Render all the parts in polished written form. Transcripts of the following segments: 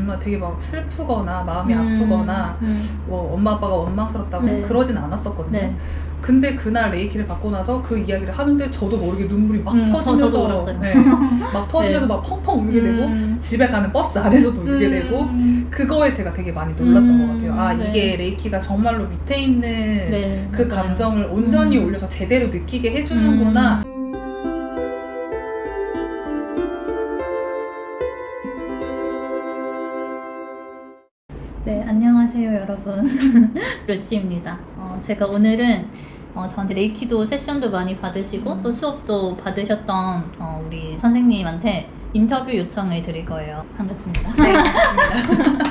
때만 되게 막 슬프거나 마음이 아프거나 뭐 엄마 아빠가 원망스럽다고 네. 그러진 않았었거든요. 네. 근데 그날 레이키를 받고 나서 그 이야기를 하는데 저도 모르게 눈물이 막 터지면서 저도 울었어요. 네, 막 터지면서 네. 막 펑펑 울게 되고 집에 가는 버스 안에서도 울게 되고 그거에 제가 되게 많이 놀랐던 것 같아요. 아 네. 이게 레이키가 정말로 밑에 있는 네, 그 맞아요. 감정을 온전히 올려서 제대로 느끼게 해주는구나. 네, 안녕하세요 여러분. 루시입니다. 제가 오늘은 저한테 레이키도 세션도 많이 받으시고 또 수업도 받으셨던 우리 선생님한테 인터뷰 요청을 드릴 거예요. 반갑습니다. 네, 반갑습니다.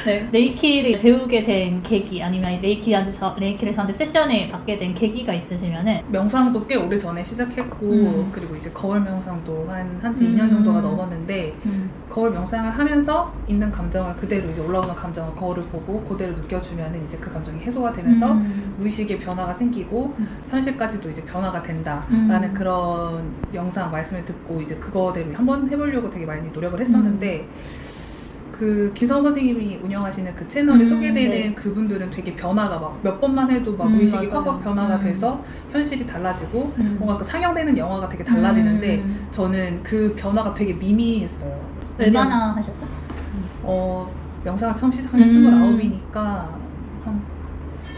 네, 레이키를 배우게 된 계기 아니면 레이키를 저한테 세션을 받게 된 계기가 있으시면은 명상도 꽤 오래 전에 시작했고 그리고 이제 거울 명상도 한지 2년 정도가 넘었는데 거울 명상을 하면서 있는 감정을 그대로 이제 올라오는 감정을 거울을 보고 그대로 느껴주면은 이제 그 감정이 해소가 되면서 무의식의 변화가 생기고 현실까지도 이제 변화가 된다라는 그런 영상 말씀을 듣고 이제 그거대로 한번 해보려고 되게 많이 노력을 했었는데 그 김성호 선생님이 운영하시는 그 채널에 소개되는 네. 그분들은 되게 변화가 막 몇 번만 해도 막 무의식이 맞아요. 확확 변화가 돼서 현실이 달라지고 뭔가 그 상영되는 영화가 되게 달라지는데 저는 그 변화가 되게 미미했어요. 얼마나 하셨죠? 명상을 처음 시작한 게 29이니까 한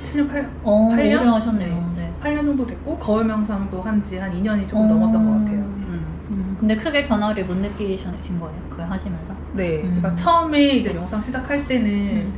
7년, 8년? 오래 하셨네요. 네. 8년 정도 됐고 거울 명상도 한 2년이 조금 넘었던 것 같아요. 근데 크게 변화를 못 느끼신 거예요? 그걸 하시면서? 네, 그러니까 처음에 이제 명상 시작할 때는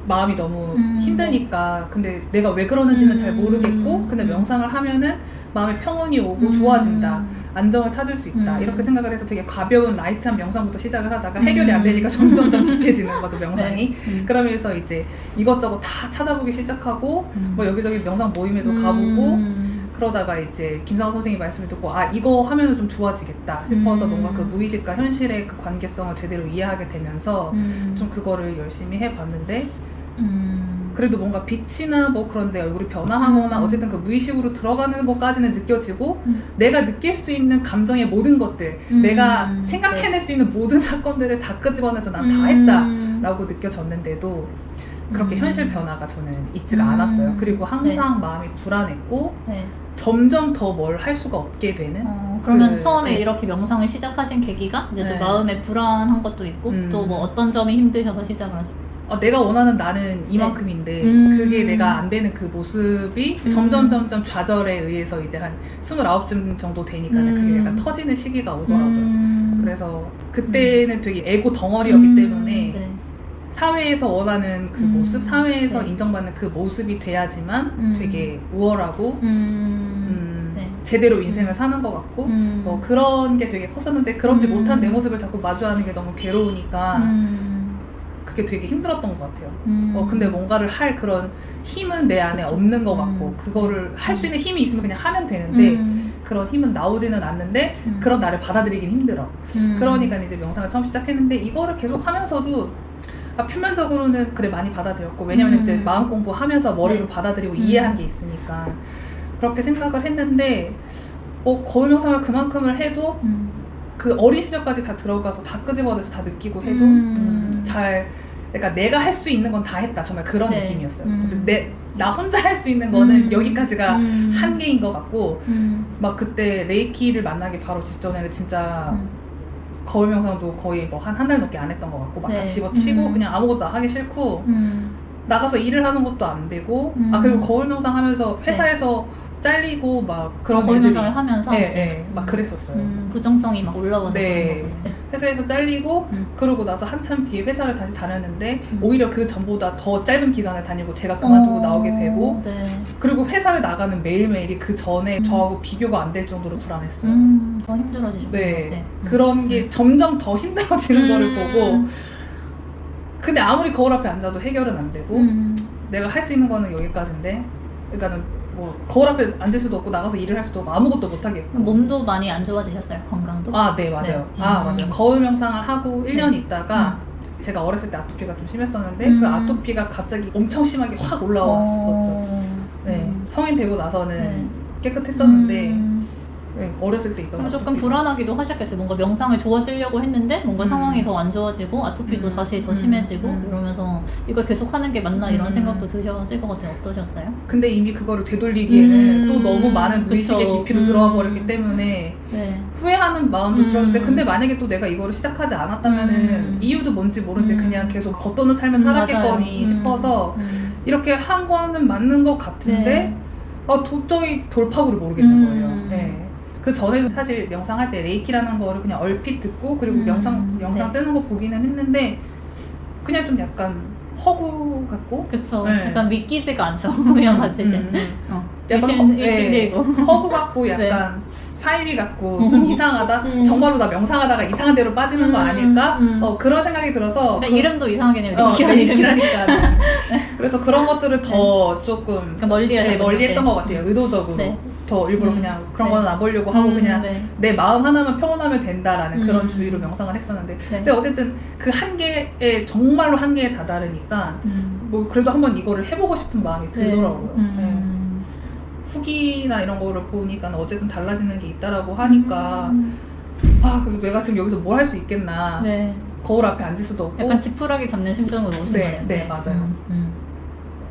마음이 너무 힘드니까 근데 내가 왜 그러는지는 잘 모르겠고 근데 명상을 하면은 마음에 평온이 오고 좋아진다, 안정을 찾을 수 있다 이렇게 생각을 해서 되게 가벼운 라이트한 명상부터 시작을 하다가 해결이 안 되니까 점점점 딥해지는 거죠 명상이. 네. 그러면서 이제 이것저것 다 찾아보기 시작하고 뭐 여기저기 명상 모임에도 가보고 그러다가 이제 김상호 선생님 말씀을 듣고 아 이거 하면은 좀 좋아지겠다 싶어서 뭔가 그 무의식과 현실의 그 관계성을 제대로 이해하게 되면서 좀 그거를 열심히 해봤는데 그래도 뭔가 빛이나 뭐 그런데 얼굴이 변화하거나 어쨌든 그 무의식으로 들어가는 것까지는 느껴지고 내가 느낄 수 있는 감정의 모든 것들 내가 생각해낼 수 있는 모든 사건들을 다 끄집어내서 난 다 했다 라고 느껴졌는데도 그렇게 현실 변화가 저는 있지가 않았어요. 그리고 항상 마음이 불안했고 점점 더 뭘 할 수가 없게 되는 그러면 처음에 이렇게 명상을 시작하신 계기가 이제 또 마음에 불안한 것도 있고 또 뭐 어떤 점이 힘드셔서 시작을 하셨어요? 내가 원하는 나는 이만큼인데 그게 내가 안 되는 그 모습이 점점 좌절에 의해서 이제 한 29쯤 정도 되니까는 그게 약간 터지는 시기가 오더라고요. 그래서 그때는 되게 에고 덩어리였기 때문에 사회에서 원하는 그 모습, 사회에서 인정받는 그 모습이 돼야지만 되게 우월하고 제대로 인생을 사는 것 같고 뭐 그런 게 되게 컸었는데 그렇지 못한 내 모습을 자꾸 마주하는 게 너무 괴로우니까 그게 되게 힘들었던 것 같아요. 근데 뭔가를 할 그런 힘은 내 안에 없는 것 같고 그거를 할 수 있는 힘이 있으면 그냥 하면 되는데 그런 힘은 나오지는 않는데 그런 나를 받아들이긴 힘들어. 그러니까 이제 명상을 처음 시작했는데 이거를 계속 하면서도 표면적으로는 그래 많이 받아들였고 왜냐면 이제 마음 공부하면서 머리로 받아들이고 이해한 게 있으니까 그렇게 생각을 했는데 거울 명상을 그만큼을 해도 그 어린 시절까지 다 들어가서 다 끄집어내서 다 느끼고 해도 그러니까 내가 할 수 있는 건 다 했다 정말 그런 느낌이었어요. 나 혼자 할 수 있는 거는 여기까지가 한계인 것 같고 막 그때 레이키를 만나기 바로 직전에는 진짜 거울 명상도 거의 뭐 한 달 넘게 안 했던 것 같고 막 다 집어치고 그냥 아무것도 하기 싫고 나가서 일을 하는 것도 안 되고 그리고 거울 명상 하면서 회사에서 잘리고 막 그런 거울 일들이 명상을 하면서 막 그랬었어요. 부정성이 막 올라오는 네. 회사에서 잘리고 그러고 나서 한참 뒤에 회사를 다시 다녔는데 오히려 그 전보다 더 짧은 기간을 다니고 제가 그만두고 나오게 되고 그리고 회사를 나가는 매일매일이 그 전에 저하고 비교가 안 될 정도로 불안했어요. 더 힘들어지셨어요. 네. 그런 게 점점 더 힘들어지는 거를 보고 근데 아무리 거울 앞에 앉아도 해결은 안 되고 내가 할 수 있는 거는 여기까지인데 그러니까는 뭐 거울 앞에 앉을 수도 없고 나가서 일을 할 수도 없고 아무것도 못 하겠고 몸도 많이 안 좋아지셨어요? 건강도? 네 맞아요. 맞아요. 거울 명상을 하고 1년 있다가 제가 어렸을 때 아토피가 좀 심했었는데 그 아토피가 갑자기 엄청 심하게 확 올라왔었죠. 네. 성인 되고 나서는 깨끗했었는데 네, 어렸을 때 있던 그럼 조금 아토피. 불안하기도 하셨겠어요. 뭔가 명상을 좋아지려고 했는데 뭔가 상황이 더 안 좋아지고 아토피도 다시 더 심해지고 이러면서 이걸 계속 하는 게 맞나 이런 생각도 드셨을 것 같은데 어떠셨어요? 근데 이미 그거를 되돌리기에는 또 너무 많은 무의식의 그쵸. 깊이로 들어가 버렸기 때문에 네. 후회하는 마음도 들었는데 근데 만약에 또 내가 이거를 시작하지 않았다면은 이유도 뭔지 모르지 그냥 계속 겉도는 삶을 살았겠거니 맞아요. 싶어서 이렇게 한 거는 맞는 것 같은데 네. 도저히 돌파구를 모르겠는 거예요. 네. 그 전에도 사실 명상할 때 레이키라는 거를 그냥 얼핏 듣고 그리고 영상 네. 뜨는 거 보기는 했는데 그냥 좀 약간 허구 같고 그쵸. 네. 약간 믿기지가 않죠. 그냥 봤을 때. 약간 일신되고. 허구 같고 약간 사이비 같고 좀 이상하다. 정말로 나 명상하다가 이상한 데로 빠지는 거 아닐까? 그런 생각이 들어서 그러니까 이름도 이상하겠네요. 레이키라니까. 그래서 그런 것들을 더 조금 그러니까 멀리 했던 것 같아요. 의도적으로. 네. 더 일부러 그냥 그런 거는 안 보려고 하고 그냥 내 마음 하나만 평온하면 된다라는 그런 주의로 명상을 했었는데 근데 어쨌든 그 한계에 정말로 한계에 다다르니까 뭐 그래도 한번 이거를 해보고 싶은 마음이 들더라고요. 후기나 이런 거를 보니까 어쨌든 달라지는 게 있다라고 하니까 그래서 내가 지금 여기서 뭘 할 수 있겠나. 네. 거울 앞에 앉을 수도 없고 약간 지푸라기 잡는 심정으로 오신 거예요. 네, 맞아요.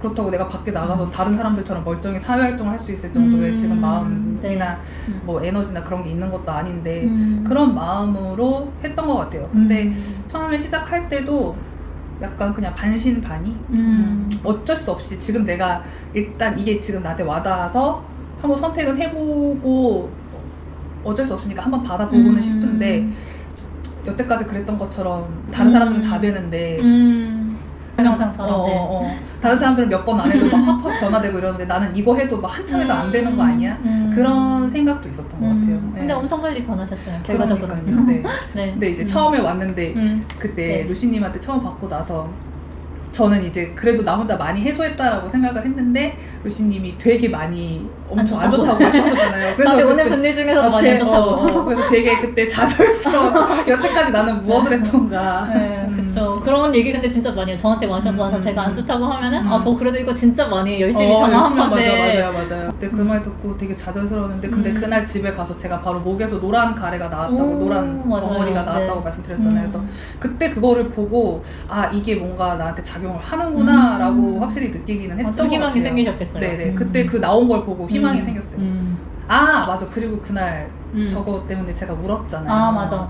그렇다고 내가 밖에 나가서 다른 사람들처럼 멀쩡히 사회활동을 할 수 있을 정도의 지금 마음이나 뭐 에너지나 그런 게 있는 것도 아닌데 그런 마음으로 했던 것 같아요. 근데 처음에 시작할 때도 약간 그냥 반신반의 어쩔 수 없이 지금 내가 일단 이게 지금 나한테 와닿아서 한번 선택은 해보고 어쩔 수 없으니까 한번 받아보고는 싶은데 여태까지 그랬던 것처럼 다른 사람들은 다 되는데 영상처럼 다른 사람들은 몇 번 안 해도 막 확확 변화되고 이러는데 나는 이거 해도 막 한참 해도 안 되는 거 아니야? 그런 생각도 있었던 것 같아요. 근데 엄청 빨리 변하셨어요. 결과적으로. 그러니까요. 네. 네. 근데 이제 처음에 왔는데 그때 네. 루시님한테 처음 받고 나서 저는 이제 그래도 나 혼자 많이 해소했다라고 생각을 했는데 루시님이 되게 많이 엄청 안 좋다고 말씀하셨잖아요. 그래서 오늘 분들 중에서도 많이 안 좋다고. 그래서 되게 그때 좌절스러워. 여태까지 나는 무엇을 했던가. 네, 그쵸. 그런 얘기 근데 진짜 많이 해요. 저한테 와서 제가 안 좋다고 하면은 저 그래도 이거 진짜 많이 열심히 장화한 건데. 맞아요. 그때 그 말 듣고 되게 좌절스러웠는데 근데 그날 집에 가서 제가 바로 목에서 노란 가래가 나왔다고 노란 덩어리가 나왔다고 말씀드렸잖아요. 그래서 그때 그거를 보고 이게 뭔가 나한테 작용을 하는구나 라고 확실히 느끼기는 했던 것 같아요. 희망이 생기셨겠어요. 네네. 그때 그 나온 걸 보고 희망이 생겼어요. 맞아. 그리고 그날 저거 때문에 제가 울었잖아요. 맞아.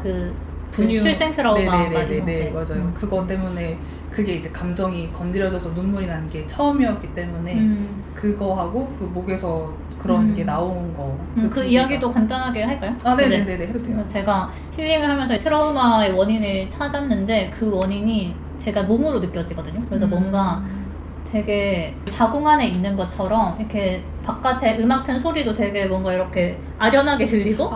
분유 출생 트라우마. 네네네. 맞아요. 그거 때문에 그게 이제 감정이 건드려져서 눈물이 난 게 처음이었기 때문에 그거하고 그 목에서 그런 게 나온 거. 그 이야기도 간단하게 할까요? 네네네. 해도 돼요. 제가 힐링을 하면서 트라우마의 원인을 찾았는데 그 원인이 제가 몸으로 느껴지거든요. 그래서 뭔가 되게 자궁 안에 있는 것처럼 이렇게 바깥에 음악 튼 소리도 되게 뭔가 이렇게 아련하게 들리고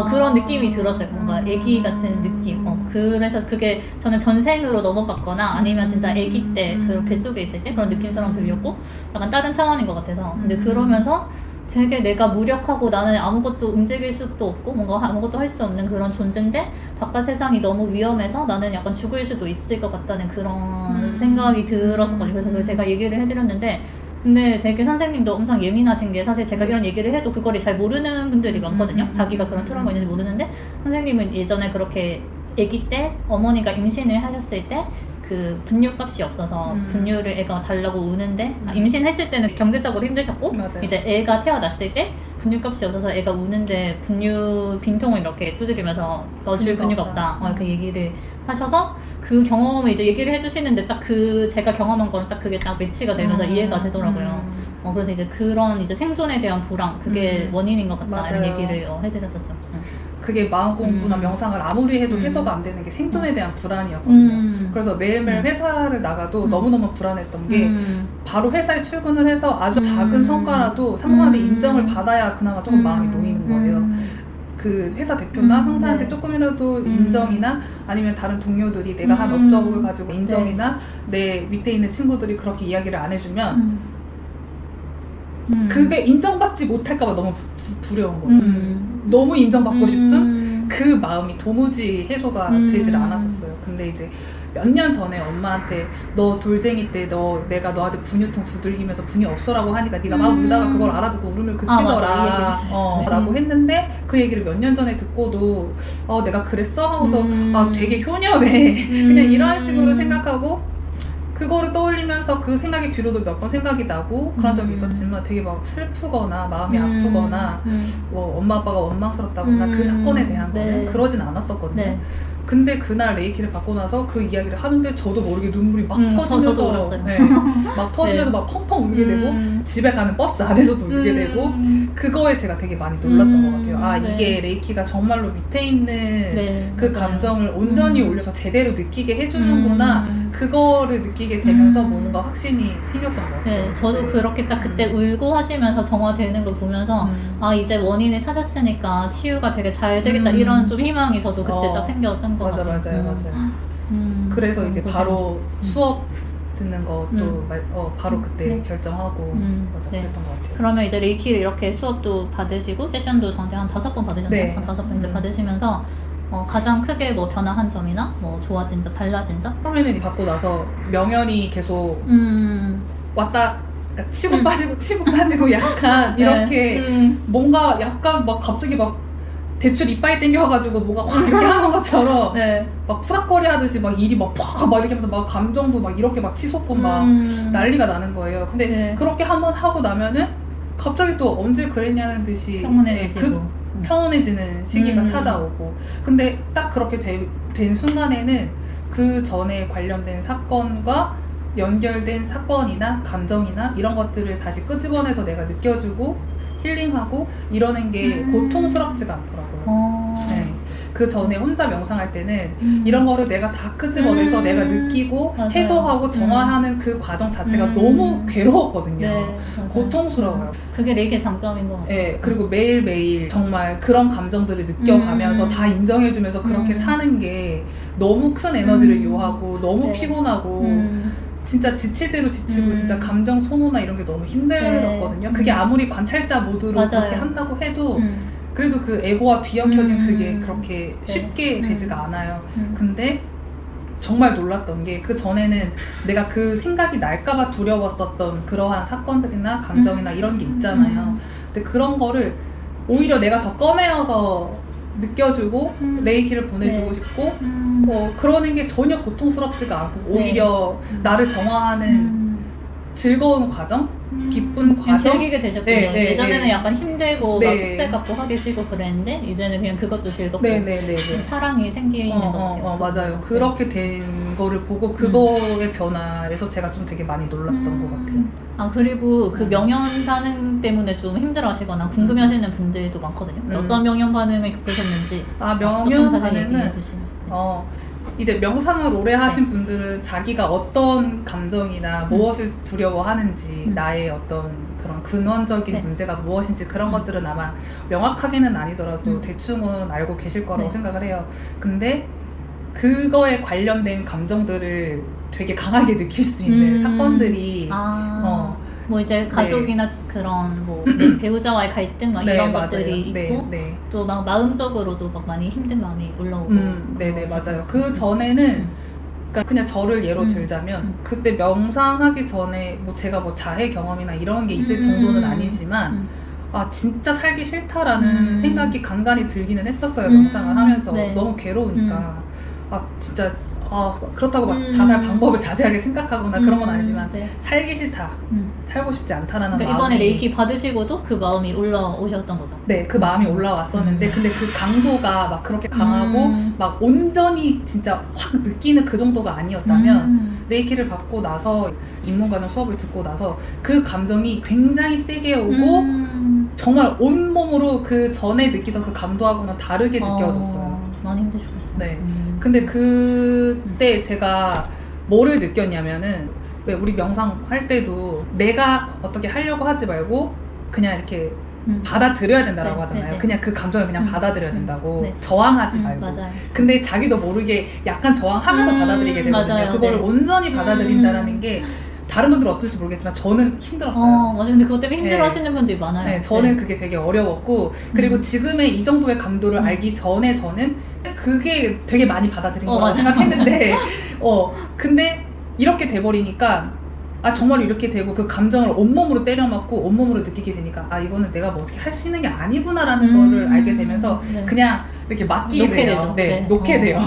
그런 느낌이 들었어요. 뭔가 애기 같은 느낌. 그래서 그게 저는 전생으로 넘어갔거나 아니면 진짜 애기 때 그 뱃속에 있을 때 그런 느낌처럼 들렸고 약간 다른 차원인 것 같아서 근데 그러면서 되게 내가 무력하고 나는 아무것도 움직일 수도 없고 뭔가 아무것도 할 수 없는 그런 존재인데 바깥 세상이 너무 위험해서 나는 약간 죽을 수도 있을 것 같다는 그런 생각이 들었었거든요. 그래서 그걸 제가 얘기를 해드렸는데 근데 되게 선생님도 엄청 예민하신 게 사실 제가 이런 얘기를 해도 그거를 잘 모르는 분들이 많거든요. 자기가 그런 트라우마 있는지 모르는데 선생님은 예전에 그렇게 아기 때 어머니가 임신을 하셨을 때 그 분유값이 없어서 분유를 애가 달라고 우는데 임신했을 때는 경제적으로 힘드셨고 맞아요. 이제 애가 태어났을 때 분유값이 없어서 애가 우는데 분유 빈통을 이렇게 두드리면서 넣어줄 분유가 없다 이렇게 얘기를 하셔서 그 경험을 이제 얘기를 해주시는데 딱 제가 경험한 거는 딱 그게 딱 매치가 되면서 이해가 되더라고요. 그래서 이제 그런 이제 생존에 대한 불안 그게 원인인 것 같다 이런 얘기를 해드렸었죠. 그게 마음 공부나 명상을 아무리 해도 해소가 안 되는 게 생존에 대한 불안이었거든요. 그래서 매일매일 회사를 나가도 너무너무 불안했던 게 바로 회사에 출근을 해서 아주 작은 성과라도 상사한테 인정을 받아야 그나마 조금 마음이 놓이는 거예요. 그 회사 대표나 상사한테 조금이라도 인정이나 아니면 다른 동료들이 내가 한 업적을 가지고 인정이나 내 밑에 있는 친구들이 그렇게 이야기를 안 해주면 그게 인정받지 못할까봐 너무 두려운 거예요. 너무 인정받고 싶은 그 마음이 도무지 해소가 되질 않았었어요. 근데 이제 몇 년 전에 엄마한테 너 돌쟁이 때 내가 너한테 분유통 두들기면서 분유 없어라고 하니까 네가 막 울다가 그걸 알아듣고 울음을 그치더라. 맞아. 라고 했는데 그 얘기를 몇 년 전에 듣고도 내가 그랬어? 하고서 되게 효녀네. 그냥 이런 식으로 생각하고 그거를 떠올리면서 그 생각이 뒤로도 몇 번 생각이 나고 그런 적이 있었지만 되게 막 슬프거나 마음이 아프거나 뭐 엄마 아빠가 원망스럽다거나 그 사건에 대한 거는 그러진 않았었거든요. 네. 근데 그날 레이키를 받고 나서 그 이야기를 하는데 저도 모르게 눈물이 막 저도 터지면서 울었어요. 막 터지면서 막 펑펑 울게 되고 집에 가는 버스 안에서도 울게 되고 그거에 제가 되게 많이 놀랐던 것 같아요. 네. 이게 레이키가 정말로 밑에 있는 그 맞아요. 감정을 온전히 올려서 제대로 느끼게 해주는구나. 그거를 느끼게 되면서 뭔가 확신이 생겼던 것 같아요. 네, 저도 그렇게 딱 그때 울고 하시면서 정화되는 걸 보면서 이제 원인을 찾았으니까 치유가 되게 잘 되겠다 이런 좀 희망이 저도 그때 딱 생겼던 것 같아요. 맞아요. 그래서 이제 바로 수업 듣는 것도 바로 그때 결정하고 네. 그랬던 것 같아요. 그러면 이제 레이키를 이렇게 수업도 받으시고 세션도 저한테 한 5번 받으셨나요? 네. 한 5번 이제 받으시면서 가장 크게 뭐 변화한 점이나 뭐 좋아진 점, 달라진 점? 처음에는 받고 나서 명연이 계속 왔다 그러니까 치고 빠지고 약간 이렇게 뭔가 약간 막 갑자기 막 대출 이빨 땡겨가지고 뭐가 확 이렇게 하는 것처럼 막 푸닥거리 하듯이 막 일이 막 이렇게 하면서 막 감정도 막 이렇게 막 치솟고 막 난리가 나는 거예요. 근데 그렇게 한번 하고 나면은 갑자기 또 언제 그랬냐는 듯이 평온해지는 시기가 찾아오고 근데 딱 그렇게 된 순간에는 그 전에 관련된 사건과 연결된 사건이나 감정이나 이런 것들을 다시 끄집어내서 내가 느껴주고 힐링하고 이러는 게 고통스럽지가 않더라고요. 네. 그 전에 혼자 명상할 때는 이런 거를 내가 다 끄집어내서 내가 느끼고 맞아요. 해소하고 정화하는 그 과정 자체가 너무 괴로웠거든요. 네, 고통스러워요. 그게 레이키의 장점인 것 같아요. 네, 그리고 매일매일 정말 그런 감정들을 느껴가면서 다 인정해주면서 그렇게 사는 게 너무 큰 에너지를 요하고 너무 피곤하고 진짜 지칠 대로 지치고 진짜 감정 소모나 이런 게 너무 힘들었거든요. 그게 아무리 관찰자 모드로 그렇게 한다고 해도 그래도 그 에고와 뒤엉켜진 그게 그렇게 쉽게 되지가 않아요. 근데 정말 놀랐던 게 그 전에는 내가 그 생각이 날까봐 두려웠었던 그러한 사건들이나 감정이나 이런 게 있잖아요. 근데 그런 거를 오히려 내가 더 꺼내어서 느껴주고 레이키를 보내주고 싶고 그러는 게 전혀 고통스럽지가 않고 오히려 나를 정화하는 즐거운 과정? 기쁜 과정? 즐기게 되셨군요. 예전에는 약간 힘들고 막 숙제 갖고 하기 싫고 그랬는데 이제는 그냥 그것도 즐겁고 사랑이 생기는 것 같아요. 맞아요. 그렇게 된 거를 보고 그거의 변화에서 제가 좀 되게 많이 놀랐던 것 같아요. 그리고 그 명연 반응 때문에 좀 힘들어하시거나 궁금해하시는 분들도 많거든요. 어떤 명연 반응을 겪으셨는지 명연 반응은 이제 명상을 오래 하신 분들은 자기가 어떤 감정이나 무엇을 두려워하는지 나의 어떤 그런 근원적인 문제가 무엇인지 그런 것들은 아마 명확하게는 아니더라도 대충은 알고 계실 거라고 생각을 해요. 근데 그거에 관련된 감정들을 되게 강하게 느낄 수 있는 사건들이 뭐 이제 가족이나 그런 뭐 배우자와의 갈등 막 이런 것들이 있고 또 막 마음적으로도 막 많이 힘든 마음이 올라오고 맞아요. 그 전에는 그러니까 그냥 저를 예로 들자면 그때 명상하기 전에 뭐 제가 뭐 자해 경험이나 이런 게 있을 정도는 아니지만 진짜 살기 싫다라는 생각이 간간히 들기는 했었어요. 명상을 하면서 너무 괴로우니까 진짜 그렇다고 막 자살 방법을 자세하게 생각하거나 그런 건 아니지만 살기 싫다, 살고 싶지 않다라는 그러니까 마음이 이번에 레이키 받으시고도 그 마음이 올라오셨던 거죠? 네, 그 마음이 올라왔었는데 근데 그 강도가 막 그렇게 강하고 막 온전히 진짜 확 느끼는 그 정도가 아니었다면 레이키를 받고 나서 입문과정 수업을 듣고 나서 그 감정이 굉장히 세게 오고 정말 온몸으로 그 전에 느끼던 그 감도하고는 다르게 느껴졌어요. 많이 힘드셨겠어요. 네. 근데 그때 제가 뭐를 느꼈냐면은 왜 우리 명상 할 때도 내가 어떻게 하려고 하지 말고 그냥 이렇게 받아들여야 된다라고 하잖아요. 그냥 그 감정을 그냥 받아들여야 된다고. 저항하지 말고. 맞아요. 근데 자기도 모르게 약간 저항하면서 받아들이게 되거든요. 맞아요. 그거를 온전히 받아들인다라는 게 다른 분들은 어떨지 모르겠지만 저는 힘들었어요. 맞아. 근데 그것 때문에 힘들어 네. 하시는 분들이 많아요. 네, 저는 그게 되게 어려웠고, 그리고 지금의 이 정도의 감도를 알기 전에 저는 그게 되게 많이 받아들인 거라고 맞아. 생각했는데, 근데 이렇게 돼버리니까, 아, 정말 이렇게 되고 그 감정을 온몸으로 때려맞고 온몸으로 느끼게 되니까, 아, 이거는 내가 뭐 어떻게 할 수 있는 게 아니구나라는 거를 알게 되면서, 네. 그냥 이렇게 맡기게 놓게 돼요. 되죠. 네, 네. 놓게 돼요.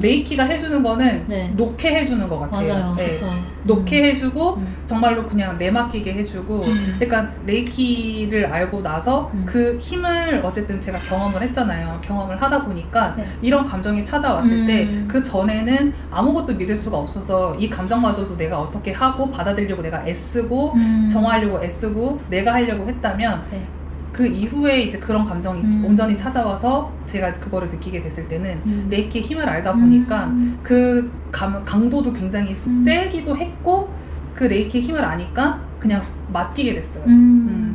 레이키가 해주는 거는 네. 놓게 해주는 것 같아요. 맞아요. 네. 그쵸. 놓게 해주고, 음. 정말로 그냥 내맡기게 해주고, 그러니까 레이키를 알고 나서 그 힘을 어쨌든 제가 경험을 했잖아요. 경험을 하다 보니까 네. 이런 감정이 찾아왔을 때 그 전에는 아무것도 믿을 수가 없어서 이 감정마저도 내가 어떻게 하고 받아들이려고 내가 애쓰고 정하려고 애쓰고 내가 하려고 했다면 네. 그 이후에 이제 그런 감정이 온전히 찾아와서 제가 그거를 느끼게 됐을 때는 레이키의 힘을 알다 보니까 그 강도도 굉장히 세기도 했고 그 레이키의 힘을 아니까 그냥 맡기게 됐어요.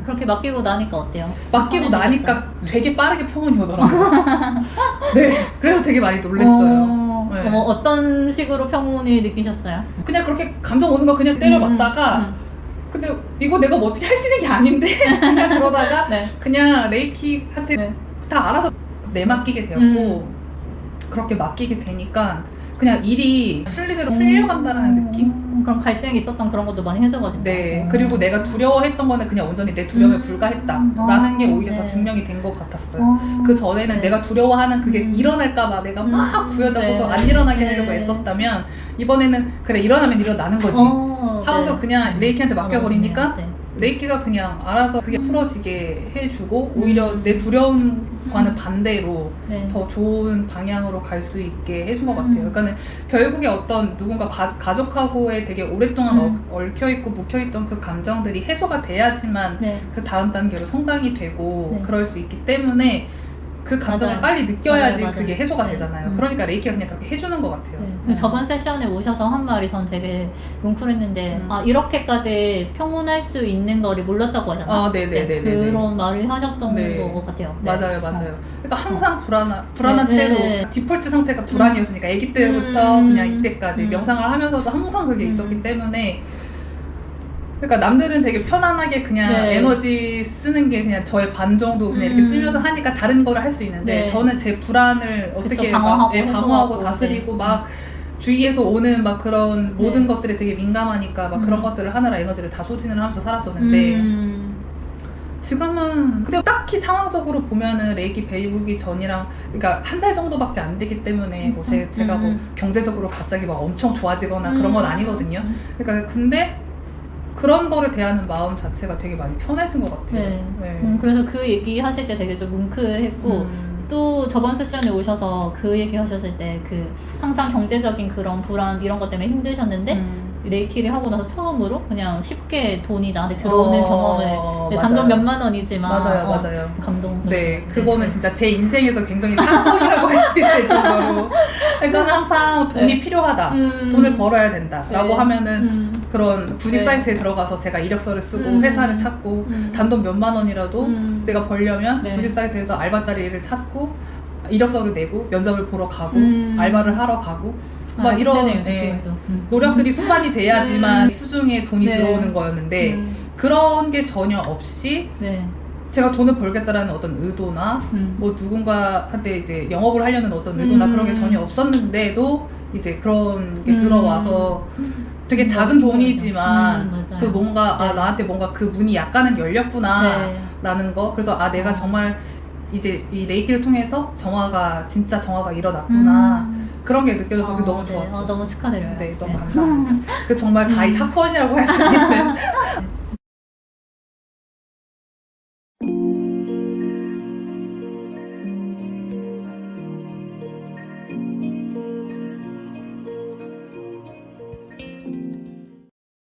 그렇게 맡기고 나니까 어때요? 맡기고 나니까 되게 빠르게 평온이 오더라고요. 네, 그래서 되게 많이 놀랐어요. 네. 어떤 식으로 평온을 느끼셨어요? 그냥 그렇게 감정 오는 거 그냥 때려봤다가 근데 이거 내가 뭐 어떻게 할 수 있는 게 아닌데 그냥 그러다가 네. 그냥 레이키한테 네. 다 알아서 내맡기게 되었고 그렇게 맡기게 되니까 그냥 일이 순리대로 풀려간다는 느낌? 그럼 갈등이 있었던 그런 것도 많이 해소거든요. 네. 그리고 내가 두려워했던 거는 그냥 온전히 내 두려움에 불과했다라는 게 오히려 더 증명이 된 것 같았어요. 그 전에는 네. 내가 두려워하는 그게 일어날까봐 내가 막 부여잡아서 안 일어나게 하려고 애썼다면 이번에는 그래 일어나면 일어나는 거지 하고서 그냥 레이키한테 맡겨버리니까 레이키가 그냥 알아서 그게 풀어지게 해주고 오히려 내 두려움과는 반대로 더 좋은 방향으로 갈 수 있게 해준 것 같아요. 그러니까는 결국에 어떤 누군가 가족하고의 되게 오랫동안 얽혀있고 묵혀있던 그 감정들이 해소가 돼야지만 그 다음 단계로 성장이 되고 그럴 수 있기 때문에 그 감정을 맞아요. 빨리 느껴야지 맞아요. 그게 해소가 되잖아요. 그러니까 레이키가 그냥 그렇게 해주는 것 같아요. 저번 세션에 오셔서 한 말이 전 되게 뭉클했는데 이렇게까지 평온할 수 있는 거를 몰랐다고 하잖아요. 네네네. 그런 말을 하셨던 것 같아요. 맞아요. 그러니까 항상 불안한 채로 디폴트 상태가 불안이었으니까 아기 때부터 그냥 이때까지 명상을 하면서도 항상 그게 있었기 때문에 그러니까 남들은 되게 편안하게 그냥 에너지 쓰는 게 그냥 저의 반 정도 그냥 이렇게 쓰면서 하니까 다른 거를 할 수 있는데 저는 제 불안을 어떻게 방어하고 다스리고 막 주위에서 오는 막 그런 모든 것들에 되게 민감하니까 막 그런 것들을 하느라 에너지를 다 소진을 하면서 살았었는데 지금은 근데 딱히 상황적으로 보면은 레이키 배우기 전이랑 그러니까 한 달 정도밖에 안 되기 때문에 뭐 제가 뭐 경제적으로 갑자기 막 엄청 좋아지거나 그런 건 아니거든요. 그러니까 근데 그런 거를 대하는 마음 자체가 되게 많이 편해진 것 같아요. 그래서 그 얘기 하실 때 되게 좀 뭉클했고 또 저번 세션에 오셔서 그 얘기 하셨을 때 그 항상 경제적인 그런 불안 이런 것 때문에 힘드셨는데 레이키를 하고 나서 처음으로 그냥 쉽게 돈이 나한테 들어오는 경험을 단돈 몇만 원이지만 맞아요. 감동. 네, 그거는 진짜 제 인생에서 굉장히 사건이라고 할 수 있을 정도로 그러니까 항상 돈이 필요하다, 돈을 벌어야 된다라고 하면은 그런 구직 사이트에 들어가서 제가 이력서를 쓰고 회사를 찾고 단돈 몇만 원이라도 내가 벌려면 구직 사이트에서 알바자리를 찾고 이력서를 내고 면접을 보러 가고 알바를 하러 가고 막 이런 노력들이 수반이 돼야지만 수중에 돈이 들어오는 거였는데 그런 게 전혀 없이 제가 돈을 벌겠다라는 어떤 의도나 뭐 누군가한테 이제 영업을 하려는 어떤 의도나 그런 게 전혀 없었는데도 이제 그런 게 들어와서 되게 작은 돈이지만 그 뭔가 나한테 뭔가 그 문이 약간은 열렸구나 라는 거. 그래서 내가 정말 이제 이 레이키를 통해서 진짜 정화가 일어났구나 그런 게 느껴져서 너무 좋았죠. 너무 축하드려요. 네, 너무 감사합니다. 그 정말 가히 사건이라고 할 수 있는